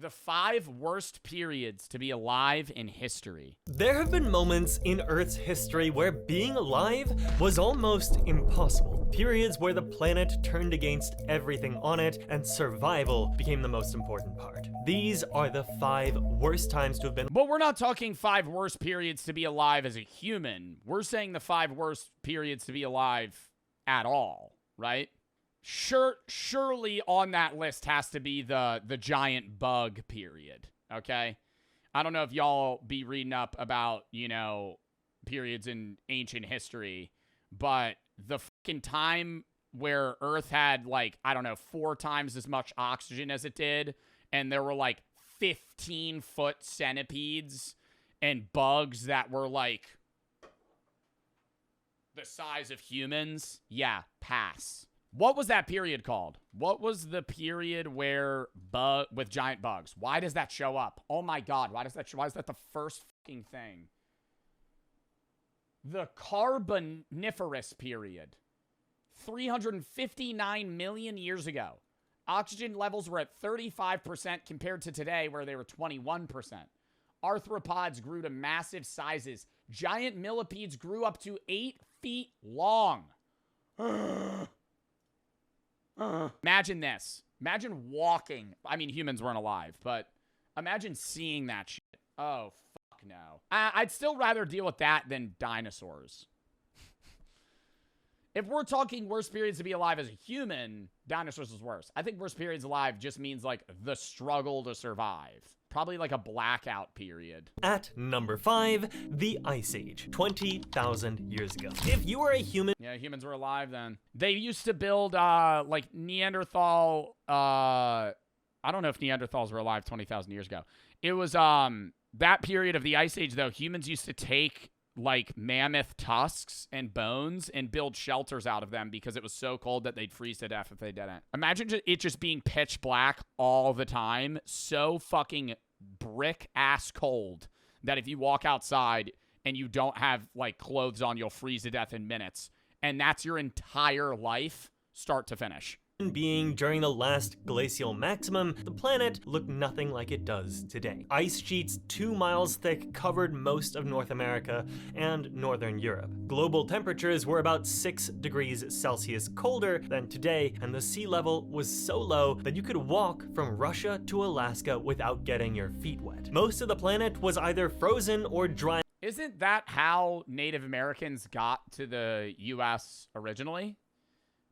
The 5 worst periods to be alive in history. There have been moments in Earth's history where being alive was almost impossible. Periods where the planet turned against everything on it and survival became the most important part. These are the 5 worst times to have been. But we're not talking 5 worst periods to be alive as a human. We're saying the 5 worst periods to be alive at all, right? Surely on that list has to be the giant bug period, okay? I don't know if y'all be reading up about, you know, periods in ancient history, but the fucking time where Earth had, like, I don't know, 4 times as much oxygen as it did, and there were, like, 15-foot centipedes and bugs that were, like, the size of humans, yeah, pass. What was that period called? What was the period where with giant bugs? Why does that show up? Oh my god, why is that the first fucking thing? The Carboniferous period. 359 million years ago. Oxygen levels were at 35% compared to today where they were 21%. Arthropods grew to massive sizes. Giant millipedes grew up to 8 feet long. Imagine this. Imagine walking. I mean, humans weren't alive, but imagine seeing that shit. Oh, fuck no. I'd still rather deal with that than dinosaurs. If we're talking worst periods to be alive as a human, dinosaurs is worse. I think worst periods alive just means, like, the struggle to survive. Probably like a blackout period. At number 5, the Ice Age, 20,000 years ago. If you were a human... Yeah, humans were alive then. They used to build, like, Neanderthal... I don't know if Neanderthals were alive 20,000 years ago. It was, that period of the Ice Age, though, humans used to take, like, mammoth tusks and bones and build shelters out of them because it was so cold that they'd freeze to death if they didn't. Imagine it just being pitch black all the time, so fucking brick-ass cold that if you walk outside and you don't have, like, clothes on, you'll freeze to death in minutes. And that's your entire life, start to finish. Being during the last glacial maximum, the planet looked nothing like it does today. Ice sheets 2 miles thick covered most of North America and Northern Europe. Global temperatures were about 6 degrees Celsius colder than today, and the sea level was so low that you could walk from Russia to Alaska without getting your feet wet. Most of the planet was either frozen or dry. Isn't that how Native Americans got to the U.S. originally?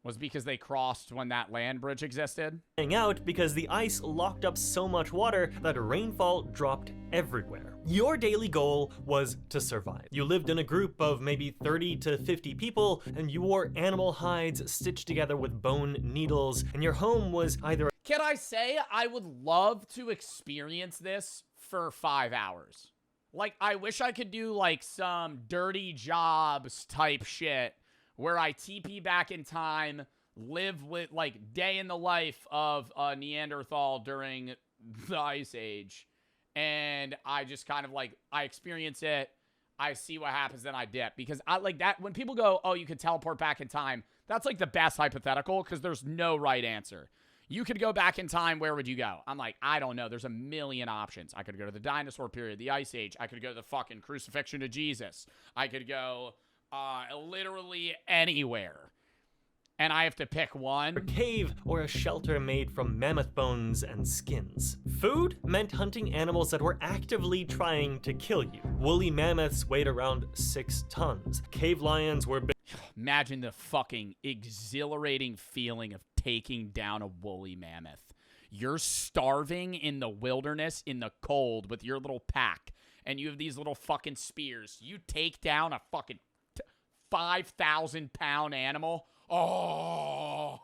Was because they crossed when that land bridge existed? Out because the ice locked up so much water that rainfall dropped everywhere. Your daily goal was to survive. You lived in a group of maybe 30 to 50 people, and you wore animal hides stitched together with bone needles, and your home was either... Can I say I would love to experience this for 5 hours? Like, I wish I could do, like, some dirty jobs type shit where I TP back in time, live with, like, day in the life of a Neanderthal during the Ice Age, and I just kind of, like, I experience it, I see what happens, then I dip. Because I like that, when people go, oh, you could teleport back in time, that's, like, the best hypothetical, because there's no right answer. You could go back in time, where would you go? I'm like, I don't know, there's a million options. I could go to the dinosaur period, the Ice Age, I could go to the fucking crucifixion of Jesus, I could go... literally anywhere. And I have to pick one. A cave or a shelter made from mammoth bones and skins. Food meant hunting animals that were actively trying to kill you. Woolly mammoths weighed around 6 tons. Cave lions were big. Imagine the fucking exhilarating feeling of taking down a woolly mammoth. You're starving in the wilderness in the cold with your little pack, and you have these little fucking spears. You take down a fucking 5,000-pound animal. Oh,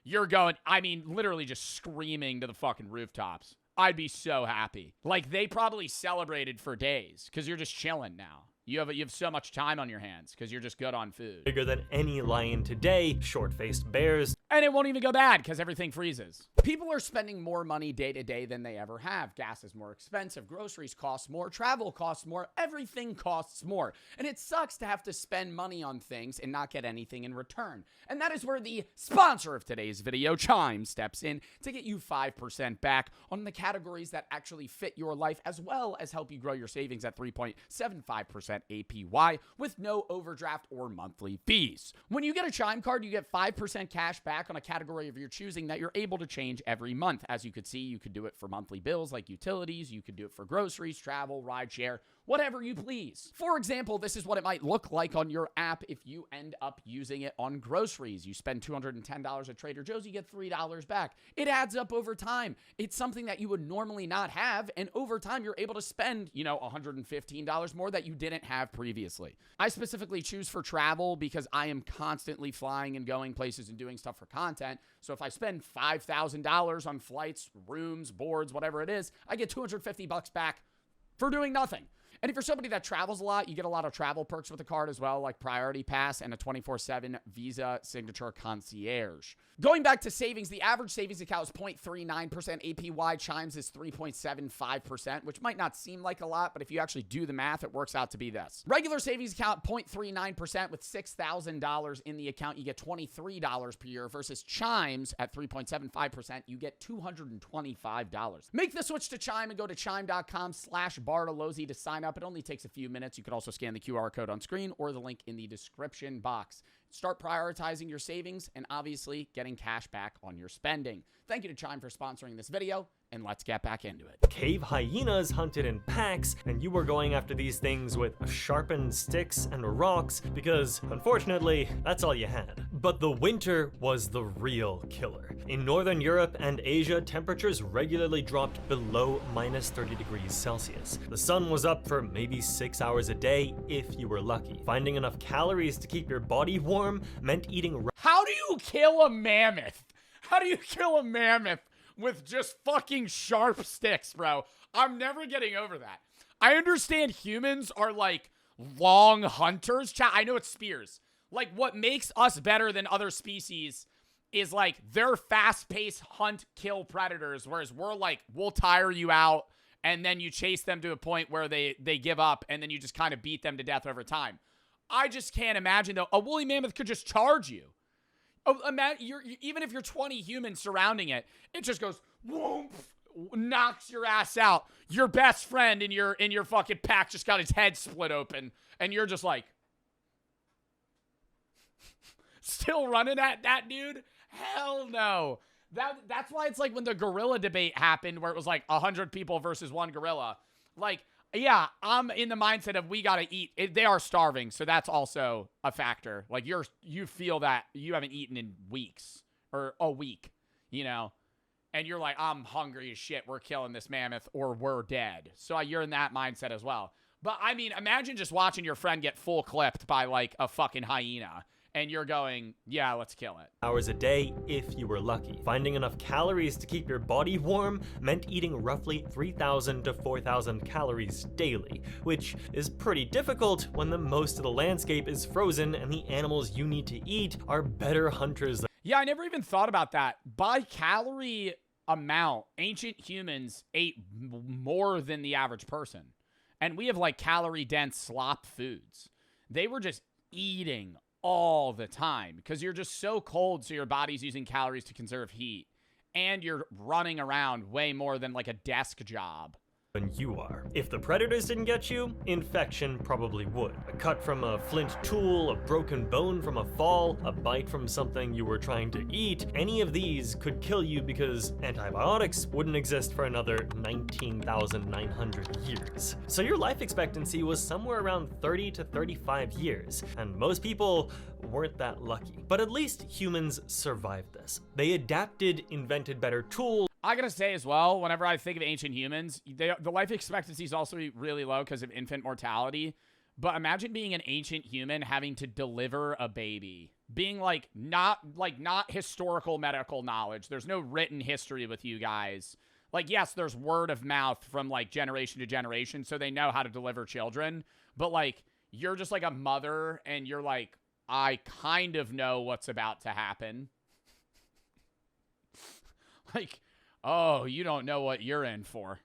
you're going, I mean, literally just screaming to the fucking rooftops. I'd be so happy. Like, they probably celebrated for days because you're just chilling now. You have so much time on your hands because you're just good on food. Bigger than any lion today. Short-faced bears. And it won't even go bad because everything freezes. People are spending more money day to day than they ever have. Gas is more expensive. Groceries cost more. Travel costs more. Everything costs more. And it sucks to have to spend money on things and not get anything in return. And that is where the sponsor of today's video, Chime, steps in to get you 5% back on the categories that actually fit your life, as well as help you grow your savings at 3.75% APY with no overdraft or monthly fees. When you get a Chime card, you get 5% cash back on a category of your choosing that you're able to change every month. As you could see, you could do it for monthly bills like utilities, you could do it for groceries, travel, rideshare, whatever you please. For example, this is what it might look like on your app if you end up using it on groceries. You spend $210 at Trader Joe's, you get $3 back. It adds up over time. It's something that you would normally not have, and over time you're able to spend, $115 more that you didn't have previously. I specifically choose for travel because I am constantly flying and going places and doing stuff for content. So if I spend $5,000 on flights, rooms, boards, whatever it is, I get $250 back for doing nothing. And if you're somebody that travels a lot, you get a lot of travel perks with the card as well, like Priority Pass and a 24/7 Visa Signature Concierge. Going back to savings, the average savings account is 0.39% APY. Chime's is 3.75%, which might not seem like a lot, but if you actually do the math, it works out to be this. Regular savings account, 0.39%. With $6,000 in the account, you get $23 per year versus Chime's at 3.75%, you get $225. Make the switch to Chime and go to chime.com/Bartolozzi to sign up. It only takes a few minutes. You could also scan the QR code on screen or the link in the description box. Start prioritizing your savings and obviously getting cash back on your spending. Thank you to Chime for sponsoring this video, and let's get back into it. Cave hyenas hunted in packs, and you were going after these things with sharpened sticks and rocks because, unfortunately, that's all you had. But the winter was the real killer. In Northern Europe and Asia, temperatures regularly dropped below minus 30 degrees Celsius. The sun was up for maybe 6 hours a day if you were lucky. Finding enough calories to keep your body warm meant eating. How do you kill a mammoth? How do you kill a mammoth with just fucking sharp sticks, bro? I'm never getting over that. I understand humans are like long hunters. I know it's spears. Like, what makes us better than other species is like they're fast-paced hunt, kill predators, whereas we're like, we'll tire you out and then you chase them to a point where they give up and then you just kind of beat them to death over time. I just can't imagine, though, a woolly mammoth could just charge you. Even if you're 20 humans surrounding it, it just goes, whoomp, knocks your ass out. Your best friend in your fucking pack just got his head split open, and you're just like, still running at that dude? Hell no. That's why it's like when the gorilla debate happened, where it was like 100 people versus one gorilla. Like, yeah, I'm in the mindset of we gotta eat. They are starving, so that's also a factor. Like you feel that you haven't eaten in weeks or a week, and you're like, I'm hungry as shit. We're killing this mammoth or we're dead. So you're in that mindset as well. But I mean, imagine just watching your friend get full clipped by like a fucking hyena. And you're going, yeah, let's kill it. Hours a day if you were lucky. Finding enough calories to keep your body warm meant eating roughly 3,000 to 4,000 calories daily, which is pretty difficult when the most of the landscape is frozen and the animals you need to eat are better hunters. Yeah, I never even thought about that. By calorie amount, ancient humans ate more than the average person. And we have like calorie-dense slop foods. They were just eating all the time because you're just so cold, so your body's using calories to conserve heat, and you're running around way more than like a desk job. Than you are. If the predators didn't get you, infection probably would. A cut from a flint tool, a broken bone from a fall, a bite from something you were trying to eat, any of these could kill you because antibiotics wouldn't exist for another 19,900 years. So your life expectancy was somewhere around 30 to 35 years, and most people weren't that lucky. But at least humans survived this. They adapted, invented better tools. I gotta say as well, whenever I think of ancient humans, the life expectancy is also really low because of infant mortality. But imagine being an ancient human having to deliver a baby. Being not historical medical knowledge. There's no written history with you guys. Like, yes, there's word of mouth from like generation to generation, so they know how to deliver children. But like, you're just like a mother and you're like, I kind of know what's about to happen. Like, oh, you don't know what you're in for.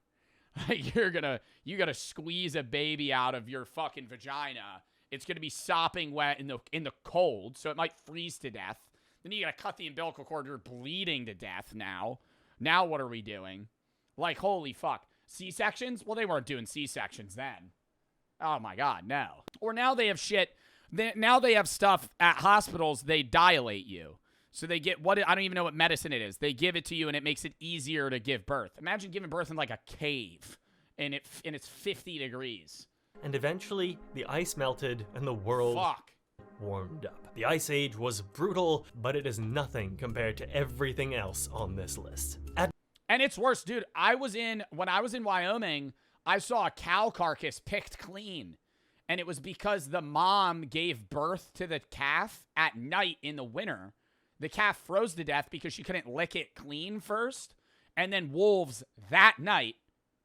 You gotta squeeze a baby out of your fucking vagina. It's gonna be sopping wet in the cold, so it might freeze to death. Then you gotta cut the umbilical cord. You're bleeding to death now. Now what are we doing? Like, holy fuck. C-sections? Well, they weren't doing C-sections then. Oh my god, no. Or now they have shit. Now they have stuff at hospitals. They dilate you. So they get I don't even know what medicine it is. They give it to you and it makes it easier to give birth. Imagine giving birth in like a cave and it's 50 degrees. And eventually the ice melted and the world warmed up. The Ice Age was brutal, but it is nothing compared to everything else on this list. And it's worse, dude. When I was in Wyoming, I saw a cow carcass picked clean. And it was because the mom gave birth to the calf at night in the winter. The calf froze to death because she couldn't lick it clean first. And then wolves that night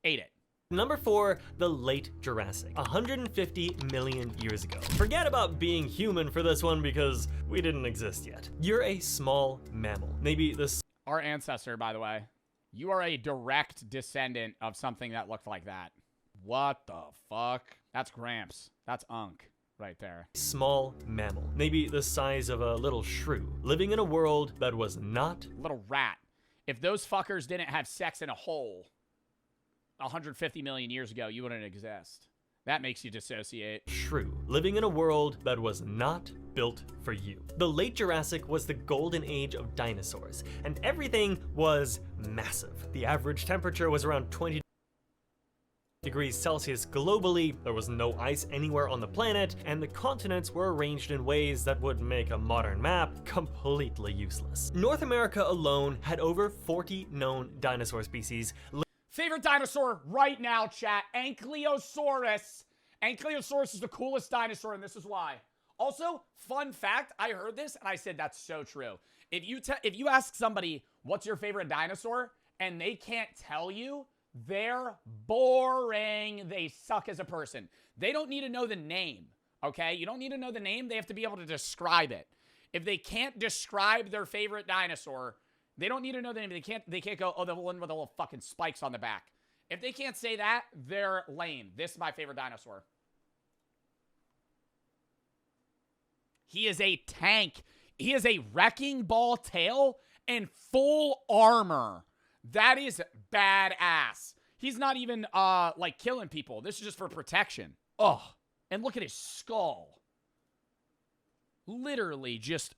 ate it. Number 4, the late Jurassic, 150 million years ago. Forget about being human for this one because we didn't exist yet. You're a small mammal. Maybe this... Our ancestor, by the way. You are a direct descendant of something that looked like that. What the fuck? That's Gramps. That's Unk right there. Small mammal, maybe the size of a little shrew, living in a world that was not... Little rat. If those fuckers didn't have sex in a hole 150 million years ago, you wouldn't exist. That makes you dissociate. Shrew, living in a world that was not built for you. The late Jurassic was the golden age of dinosaurs, and everything was massive. The average temperature was around 20 degrees Celsius globally, there was no ice anywhere on the planet, and the continents were arranged in ways that would make a modern map completely useless. North America alone had over 40 known dinosaur species. Favorite dinosaur right now, chat. Ankylosaurus. Ankylosaurus is the coolest dinosaur, and this is why. Also, fun fact, I heard this, and I said that's so true. If you ask somebody, what's your favorite dinosaur, and they can't tell you, they're boring. They suck as a person. They don't need to know the name, okay? You don't need to know the name. They have to be able to describe it. If they can't describe their favorite dinosaur, they don't need to know the name. They can't go, oh, the one with the little fucking spikes on the back. If they can't say that, they're lame. This is my favorite dinosaur. He is a tank. He is a wrecking ball tail and full armor. That is badass. He's not even, like, killing people. This is just for protection. Oh, and look at his skull. Literally just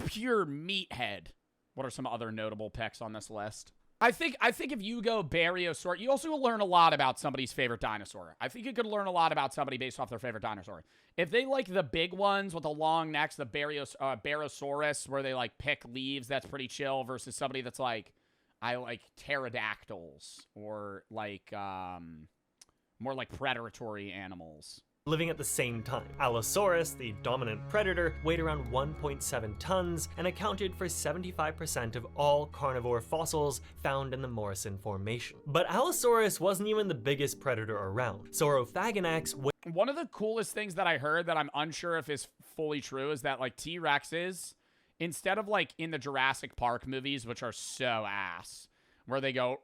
pure meathead. What are some other notable pecs on this list? I think if you go Bariosaur, you also will learn a lot about somebody's favorite dinosaur. I think you could learn a lot about somebody based off their favorite dinosaur. If they like the big ones with the long necks, the Barosaurus, where they, like, pick leaves, that's pretty chill, versus somebody that's like, I like pterodactyls, or like, more like predatory animals. Living at the same time. Allosaurus, the dominant predator, weighed around 1.7 tons and accounted for 75% of all carnivore fossils found in the Morrison Formation. But Allosaurus wasn't even the biggest predator around. Saurophagonax One of the coolest things that I heard that I'm unsure if is fully true is that, like, T-Rexes, instead of, like, in the Jurassic Park movies, which are so ass, where they go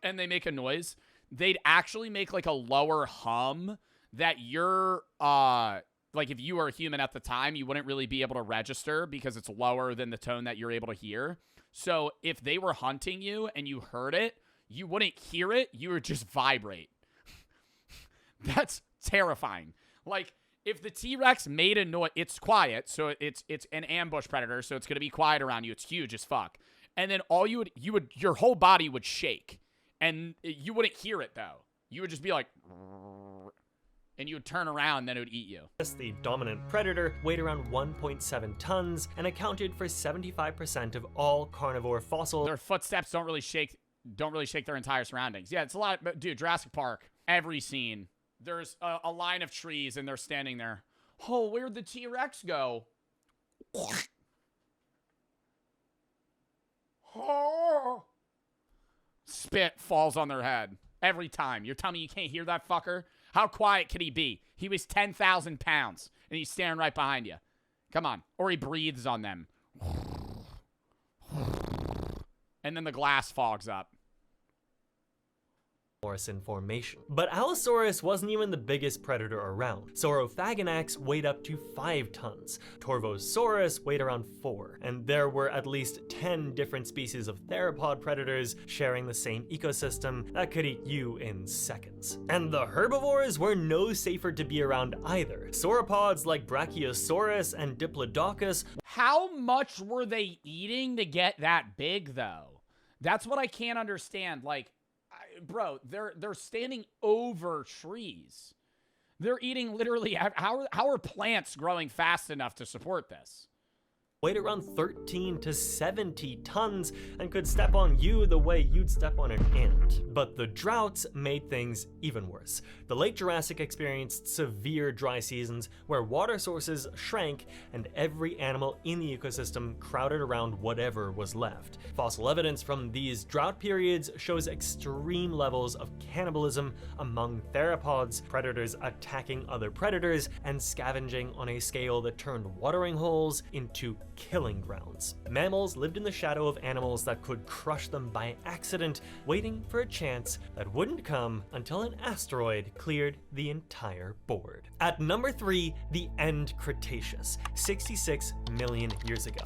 and they make a noise, they'd actually make, like, a lower hum that you're, like, if you were a human at the time, you wouldn't really be able to register because it's lower than the tone that you're able to hear. So if they were hunting you and you heard it, you wouldn't hear it, you would just vibrate. That's terrifying. Like, if the T-Rex made a noise, it's quiet, so it's an ambush predator, so it's going to be quiet around you. It's huge as fuck. And then all your whole body would shake. And you wouldn't hear it, though. You would just be like, and you would turn around, then it would eat you. The dominant predator weighed around 1.7 tons and accounted for 75% of all carnivore fossils. Their footsteps don't really shake their entire surroundings. Yeah, it's a lot. But dude, Jurassic Park, every scene, there's a line of trees, and they're standing there. Oh, where'd the T-Rex go? Oh. Spit falls on their head every time. You're telling me you can't hear that fucker? How quiet could he be? He weighs 10,000 pounds, and he's staring right behind you. Come on. Or he breathes on them. And then the glass fogs up. In formation. But Allosaurus wasn't even the biggest predator around. Saurophagonax weighed up to 5 tons. Torvosaurus weighed around 4. And there were at least 10 different species of theropod predators sharing the same ecosystem that could eat you in seconds. And the herbivores were no safer to be around either. Sauropods like Brachiosaurus and Diplodocus. How much were they eating to get that big, though? That's what I can't understand. Like, bro, they're standing over trees. They're eating literally. How are plants growing fast enough to support this? Weighed around 13 to 70 tons and could step on you the way you'd step on an ant. But the droughts made things even worse. The late Jurassic experienced severe dry seasons where water sources shrank and every animal in the ecosystem crowded around whatever was left. Fossil evidence from these drought periods shows extreme levels of cannibalism among theropods, predators attacking other predators, and scavenging on a scale that turned watering holes into killing grounds. Mammals lived in the shadow of animals that could crush them by accident, waiting for a chance that wouldn't come until an asteroid cleared the entire board. At number 3, the End Cretaceous, 66 million years ago.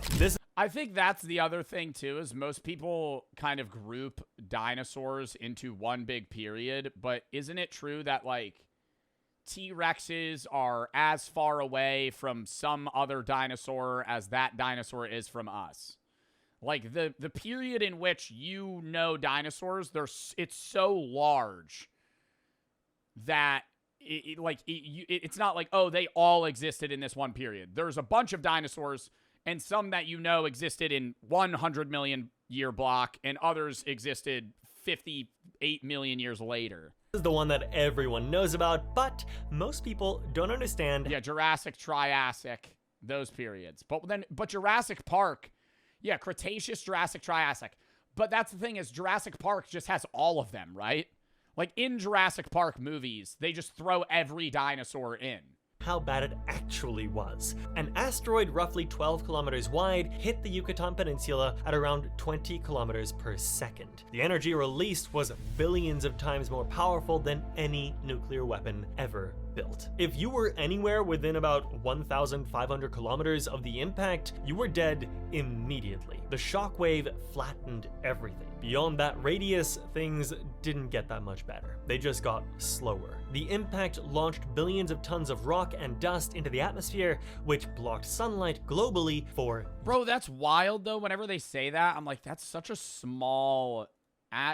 I think that's the other thing too, is most people kind of group dinosaurs into one big period, but isn't it true that like T-Rexes are as far away from some other dinosaur as that dinosaur is from us? Like the period in which you know dinosaurs, it's so large that it's not like, oh, they all existed in this one period. There's a bunch of dinosaurs, and some that you know existed in 100 million year block, and others existed 58 million years later. This is the one that everyone knows about, but most people don't understand. Yeah, Jurassic, Triassic, those periods. But Jurassic Park, yeah, Cretaceous, Jurassic, Triassic. But that's the thing, is Jurassic Park just has all of them, right? Like in Jurassic Park movies, they just throw every dinosaur in. How bad it actually was. An asteroid roughly 12 kilometers wide hit the Yucatan Peninsula at around 20 kilometers per second. The energy released was billions of times more powerful than any nuclear weapon ever built. If you were anywhere within about 1,500 kilometers of the impact, you were dead immediately. The shockwave flattened everything. Beyond that radius, things didn't get that much better. They just got slower. The impact launched billions of tons of rock and dust into the atmosphere, which blocked sunlight globally for... Bro, that's wild though. Whenever they say that, I'm like, that's such a small...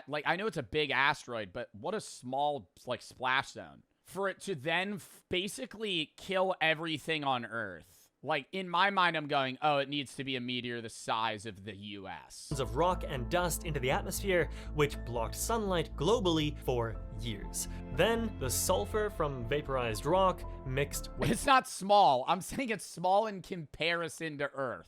Like, I know it's a big asteroid, but what a small, like, splash zone. For it to then basically kill everything on Earth. Like, in my mind, I'm going, oh, it needs to be a meteor the size of the US. Of rock and dust into the atmosphere, which blocked sunlight globally for years. Then, the sulfur from vaporized rock mixed with... It's not small. I'm saying it's small in comparison to Earth.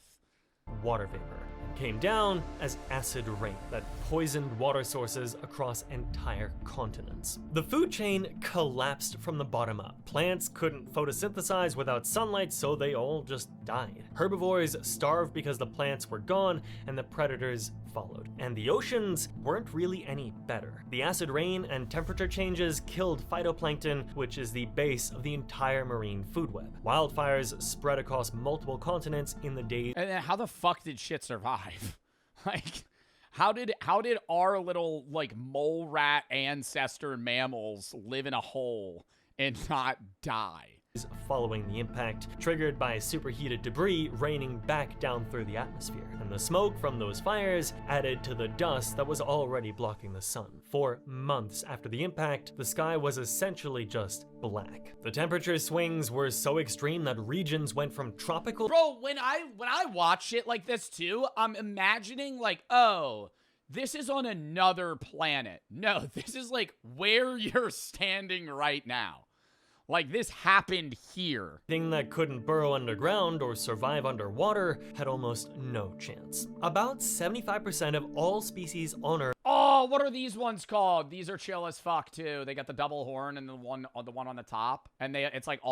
Water vapor came down as acid rain that poisoned water sources across entire continents. The food chain collapsed from the bottom up. Plants couldn't photosynthesize without sunlight, so they all just died. Herbivores starved because the plants were gone, and the predators followed. And the oceans weren't really any better. The acid rain and temperature changes killed phytoplankton, which is the base of the entire marine food web. Wildfires spread across multiple continents in the days. And then how the fuck did shit survive? Like, how did our little, like, mole rat ancestor mammals live in a hole and not die? Following the impact, triggered by superheated debris raining back down through the atmosphere, and the smoke from those fires added to the dust that was already blocking the sun. For months after the impact, the sky was essentially just black. The temperature swings were so extreme that regions went from tropical— Bro, when I watch shit like this too, I'm imagining like, oh, this is on another planet. No, this is like where you're standing right now. Like, this happened here. Thing that couldn't burrow underground or survive underwater had almost no chance. About 75% of all species on Earth— Oh, what are these ones called? These are chill as fuck too. They got the double horn and the one on the top, and it's like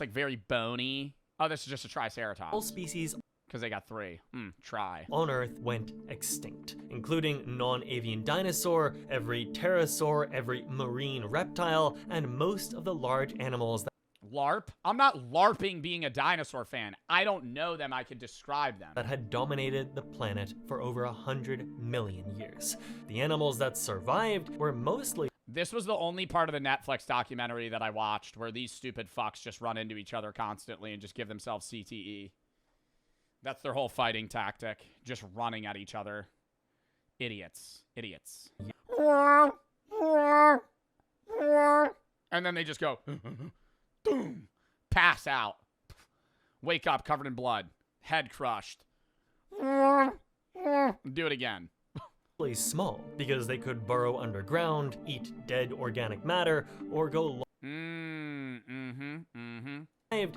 very bony. Oh, this is just a triceratops. All species Because they got 3. Try. on Earth went extinct, including non-avian dinosaur, every pterosaur, every marine reptile, and most of the large animals that LARP? I'm not LARPing being a dinosaur fan. I don't know them. I could describe them. had dominated the planet for over 100 million years. The animals that survived were mostly This was the only part of the Netflix documentary that I watched where these stupid fucks just run into each other constantly and just give themselves CTE. That's their whole fighting tactic. Just running at each other. Idiots. Idiots. And then they just go, boom, pass out. Wake up covered in blood. Head crushed. Do it again. small because they could burrow underground, eat dead organic matter, or go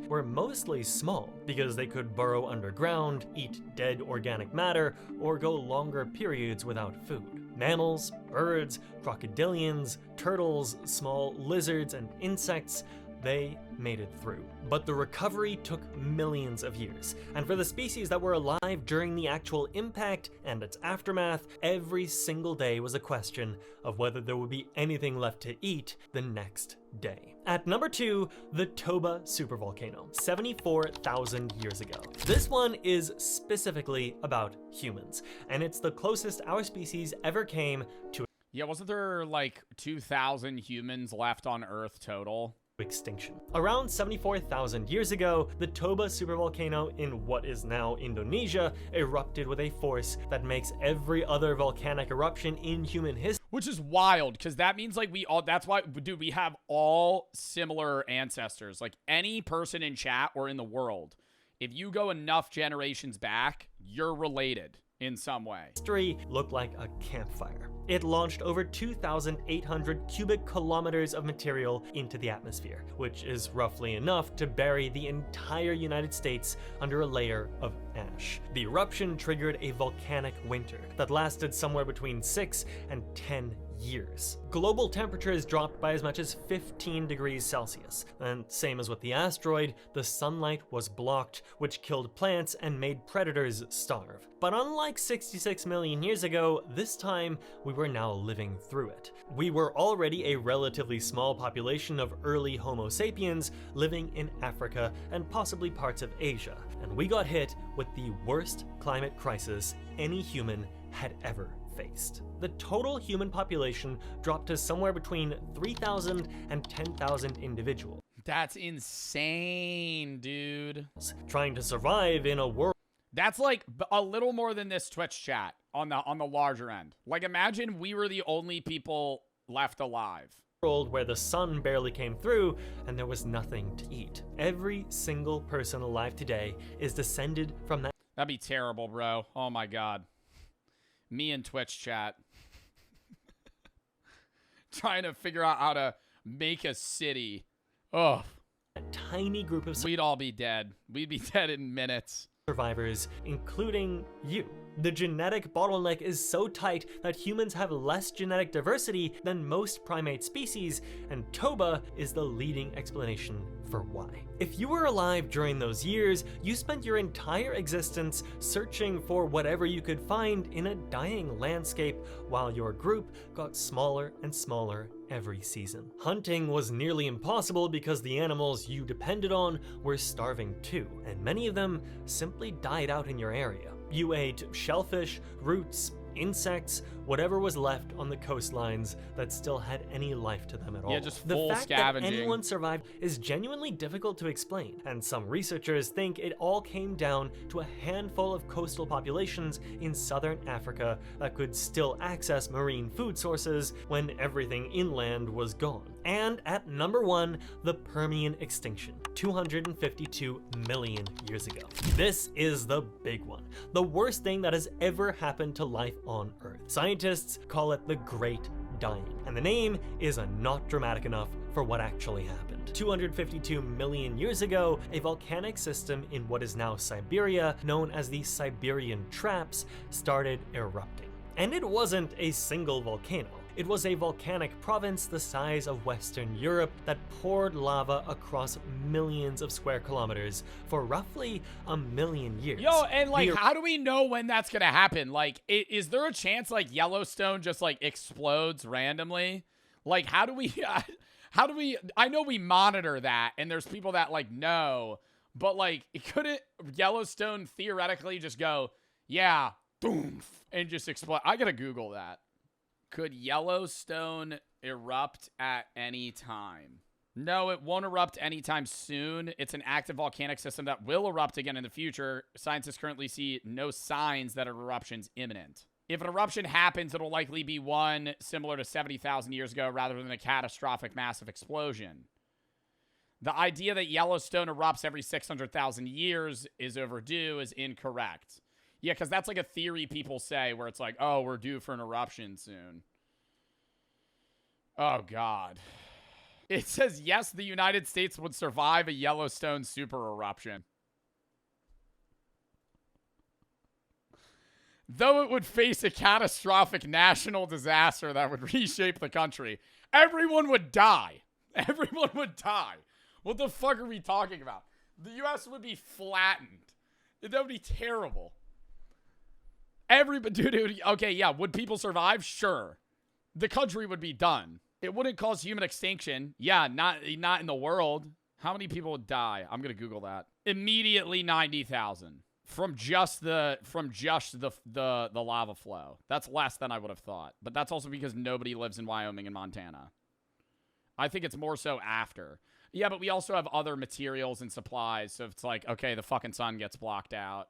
were mostly small because they could burrow underground, eat dead organic matter, or go longer periods without food. Mammals, birds, crocodilians, turtles, small lizards, and insects, they made it through. But the recovery took millions of years, and for the species that were alive during the actual impact and its aftermath, every single day was a question of whether there would be anything left to eat the next day. At number 2, the Toba supervolcano, 74,000 years ago. This one is specifically about humans, and it's the closest our species ever came to Yeah, wasn't there like 2,000 humans left on Earth total? extinction. Around 74,000 years ago, the Toba supervolcano in what is now Indonesia erupted with a force that makes every other volcanic eruption in human history. Which is wild, because that means like that's why, dude, we have all similar ancestors. Like any person in chat or in the world, if you go enough generations back, you're related in some way. History looked like a campfire. It launched over 2,800 cubic kilometers of material into the atmosphere, which is roughly enough to bury the entire United States under a layer of ash. The eruption triggered a volcanic winter that lasted somewhere between 6 and 10 years. Global temperatures dropped by as much as 15 degrees Celsius, and same as with the asteroid, the sunlight was blocked, which killed plants and made predators starve. But unlike 66 million years ago, this time we were now living through it. We were already a relatively small population of early Homo sapiens living in Africa and possibly parts of Asia, and we got hit with the worst climate crisis any human had ever faced. The total human population dropped to somewhere between 3,000 and 10,000 individuals. That's insane, dude. Trying to survive in a world That's like a little more than this Twitch chat on the larger end. Like imagine we were the only people left alive. Where the sun barely came through and there was nothing to eat. Every single person alive today is descended from that. That'd be terrible, bro. Oh my god. Me and Twitch chat. Trying to figure out how to make a city. Oh. A tiny group of We'd all be dead. We'd be dead in minutes. Survivors, including you. The genetic bottleneck is so tight that humans have less genetic diversity than most primate species, and Toba is the leading explanation for why. If you were alive during those years, you spent your entire existence searching for whatever you could find in a dying landscape while your group got smaller and smaller every season. Hunting was nearly impossible because the animals you depended on were starving too, and many of them simply died out in your area. You ate shellfish, roots, insects, whatever was left on the coastlines that still had any life to them at all. Yeah, just full the fact scavenging. that anyone survived is genuinely difficult to explain, and some researchers think it all came down to a handful of coastal populations in southern Africa that could still access marine food sources when everything inland was gone. And at number 1, the Permian extinction, 252 million years ago. This is the big one, the worst thing that has ever happened to life on Earth. Scientists call it the Great Dying, and the name is not dramatic enough for what actually happened. 252 million years ago, a volcanic system in what is now Siberia, known as the Siberian Traps, started erupting. And it wasn't a single volcano. It was a volcanic province the size of Western Europe that poured lava across millions of square kilometers for roughly a million years. Yo, and like, how do we know when that's gonna happen? Like, is there a chance like Yellowstone just like explodes randomly? Like, how do we, I know we monitor that and there's people that like know, but like, couldn't Yellowstone theoretically just go, yeah, boom, and just explode? I gotta Google that. Could Yellowstone erupt at any time? No, it won't erupt anytime soon. It's an active volcanic system that will erupt again in the future. Scientists currently see no signs that an eruption's imminent. If an eruption happens, it'll likely be one similar to 70,000 years ago rather than a catastrophic massive explosion. The idea that Yellowstone erupts every 600,000 years is overdue is incorrect. Yeah, because that's like a theory people say where it's like, oh, we're due for an eruption soon. Oh, God. It says, yes, the United States would survive a Yellowstone super eruption. Though it would face a catastrophic national disaster that would reshape the country. Everyone would die. Everyone would die. What the fuck are we talking about? The U.S. would be flattened. That would be terrible. Everybody, dude, okay, yeah, would people survive? Sure. The country would be done. It wouldn't cause human extinction. Yeah, not in the world. How many people would die? I'm gonna Google that. Immediately 90,000 from just the lava flow. That's less than I would have thought. But that's also because nobody lives in Wyoming and Montana. I think it's more so after. Yeah, but we also have other materials and supplies, so it's like, okay, the fucking sun gets blocked out.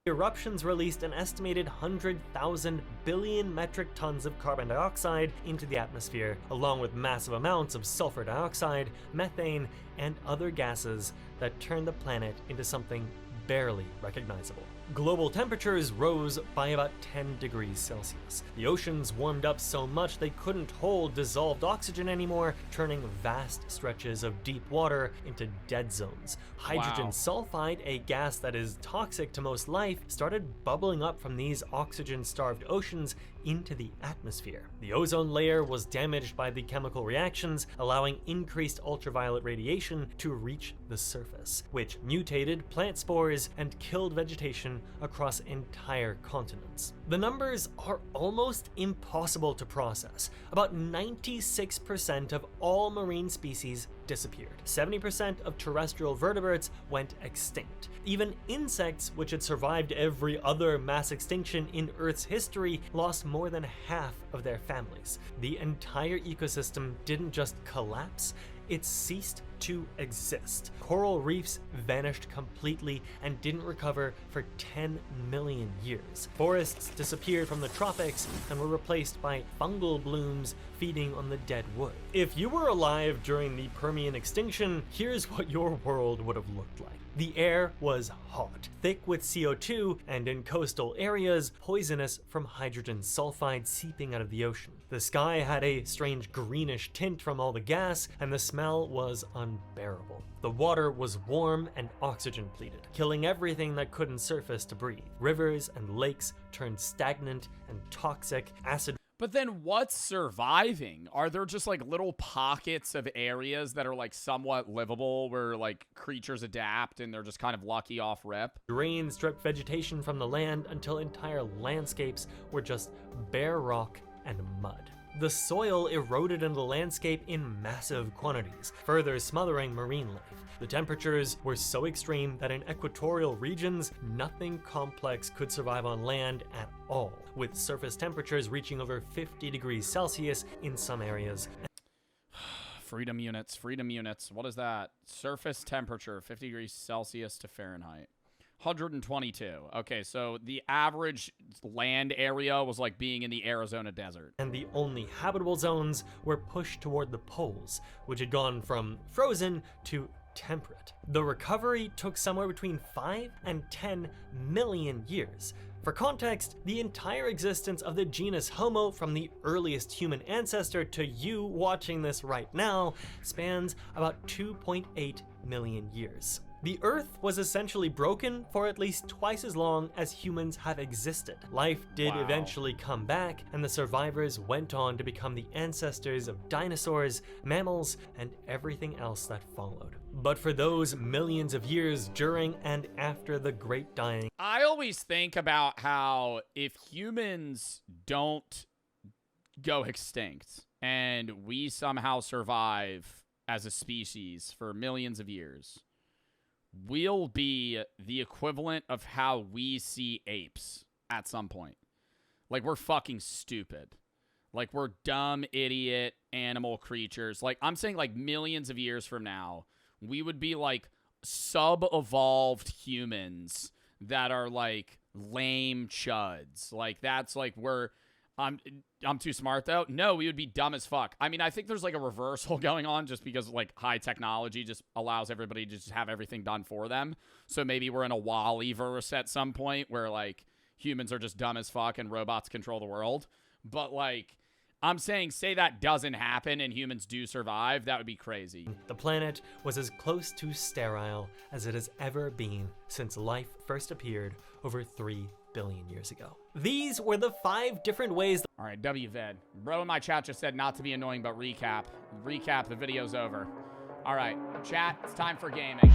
Eruptions released an estimated 100,000 billion metric tons of carbon dioxide into the atmosphere, along with massive amounts of sulfur dioxide, methane, and other gases that turned the planet into something barely recognizable. Global temperatures rose by about 10 degrees Celsius. The oceans warmed up so much they couldn't hold dissolved oxygen anymore, turning vast stretches of deep water into dead zones. Hydrogen sulfide, a gas that is toxic to most life, started bubbling up from these oxygen-starved oceans into the atmosphere. The ozone layer was damaged by the chemical reactions, allowing increased ultraviolet radiation to reach the surface, which mutated plant spores and killed vegetation across entire continents. The numbers are almost impossible to process. About 96% of all marine species disappeared. 70% of terrestrial vertebrates went extinct. Even insects, which had survived every other mass extinction in Earth's history, lost more than half of their families. The entire ecosystem didn't just collapse, it ceased to exist. Coral reefs vanished completely and didn't recover for 10 million years. Forests disappeared from the tropics and were replaced by fungal blooms feeding on the dead wood. If you were alive during the Permian extinction, here's what your world would have looked like. The air was hot, thick with CO2, and in coastal areas, poisonous from hydrogen sulfide seeping out of the ocean. The sky had a strange greenish tint from all the gas, and the smell was unbearable. The water was warm and oxygen-pleated, killing everything that couldn't surface to breathe. Rivers and lakes turned stagnant and toxic, acid. But then what's surviving? Are there just like little pockets of areas that are like somewhat livable where like creatures adapt and they're just kind of lucky off rip? Rain stripped vegetation from the land until entire landscapes were just bare rock and mud. The soil eroded into the landscape in massive quantities, further smothering marine life. The temperatures were so extreme that in equatorial regions, nothing complex could survive on land at all, with surface temperatures reaching over 50 degrees Celsius in some areas. Freedom units. What is that? Surface temperature, 50 degrees Celsius to Fahrenheit. 122. Okay, so the average land area was like being in the Arizona desert. And the only habitable zones were pushed toward the poles, which had gone from frozen to temperate. The recovery took somewhere between 5 and 10 million years. For context, the entire existence of the genus Homo, from the earliest human ancestor to you watching this right now, spans about 2.8 million years. The Earth was essentially broken for at least twice as long as humans have existed. Life did eventually come back, and the survivors went on to become the ancestors of dinosaurs, mammals, and everything else that followed. But for those millions of years during and after the Great Dying, I always think about how if humans don't go extinct and we somehow survive as a species for millions of years, we'll be the equivalent of how we see apes at some point. Like, we're fucking stupid. Like, we're dumb, idiot animal creatures. Like, I'm saying, like, millions of years from now, we would be, like, sub-evolved humans that are, like, lame chuds. Like, that's, like, we're... I'm too smart, though. No, we would be dumb as fuck. I mean, I think there's, like, a reversal going on just because, like, high technology just allows everybody to just have everything done for them. So maybe we're in a Wall-E-verse at some point where, like, humans are just dumb as fuck and robots control the world. But, like, I'm saying, say that doesn't happen and humans do survive, that would be crazy. the planet was as close to sterile as it has ever been since life first appeared over 3 billion years ago. These were the 5 different ways. All right, WVED. Bro in my chat just said not to be annoying, but recap. Recap, the video's over. All right, chat, it's time for gaming.